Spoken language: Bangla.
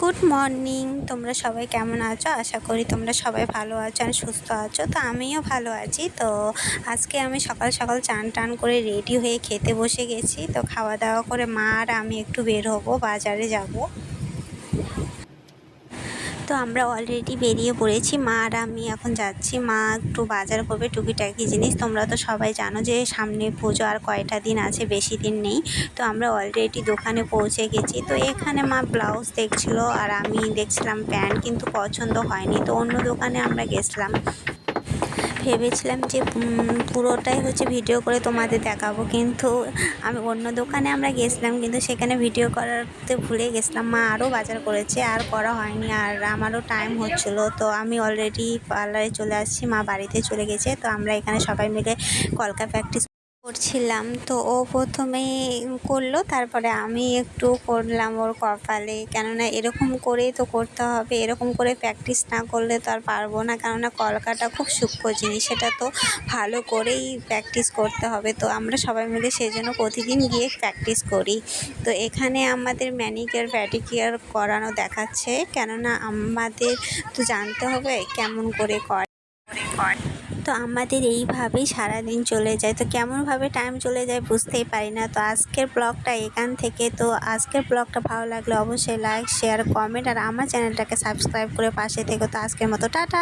Good morning. তোমরা সবাই কেমন আছো? আশা করি তোমরা সবাই ভালো আছো আর সুস্থ আছো। তো আমিও ভালো আছি। তো আজকে আমি সকাল সকাল চান টান করে রেডি হয়ে খেতে বসে গেছি। তো খাওয়া দাওয়া করে মা আর আমি একটু বের হবো, বাজারে যাব। তো আমরা অলরেডি বেরিয়ে পড়েছি, মা আর আমি এখন যাচ্ছি। মা একটু বাজার করবে টুকিটাকি জিনিস। তোমরা তো সবাই জানো যে সামনে পুজো আর কয়টা দিন আছে, বেশি দিন নেই। তো আমরা অলরেডি দোকানে পৌঁছে গেছি। তো এখানে মা ব্লাউজ দেখছিল আর আমি দেখছিলাম প্যান্ট, কিন্তু পছন্দ হয়নি। তো অন্য দোকানে আমরা গেছিলাম। ভেবেছিলাম যে পুরোটাই ভিডিও করে তোমাদের দেখাবো, কিন্তু আমি অন্য দোকানে আমরা গেছিলাম, কিন্তু সেখানে ভিডিও করাতে ভুলে গেছিলাম। মা আরও বাজার করেছে, আর করা হয়নি, আর আমারও টাইম হচ্ছিলো। তো আমি অলরেডি পার্লারে চলে আসছি, মা বাড়িতে চলে গেছে। তো আমরা এখানে সবাই মিলে কলকা প্র্যাকটিস করছিলাম। তো ও প্রথমেই করলো, তারপরে আমি একটু করলাম ওর কপালে। কেননা এরকম করেই তো করতে হবে, এরকম করে প্র্যাকটিস না করলে তো আর পারবো না। কেননা কলকাটা খুব সূক্ষ্ম জিনিস, সেটা তো ভালো করেই প্র্যাকটিস করতে হবে। তো আমরা সবাই মিলে সেজন্য প্রতিদিন গিয়ে প্র্যাকটিস করি। তো এখানে আমাদের ম্যানিকিওর প্যাডিকিওর করানো দেখাচ্ছে, কেননা আমাদের তো জানতে হবে কেমন করে করে। তো আমাদের এইভাবেই সারাদিন চলে যায়। তো কেমনভাবে টাইম চলে যায় বুঝতেই পারি না। তো আজকের ব্লগটা এখান থেকে। তো আজকের ব্লগটা ভালো লাগলে অবশ্যই লাইক, শেয়ার, কমেন্ট আর আমার চ্যানেলটাকে সাবস্ক্রাইব করে পাশে থেকো। তো আজকের মতো টাটা।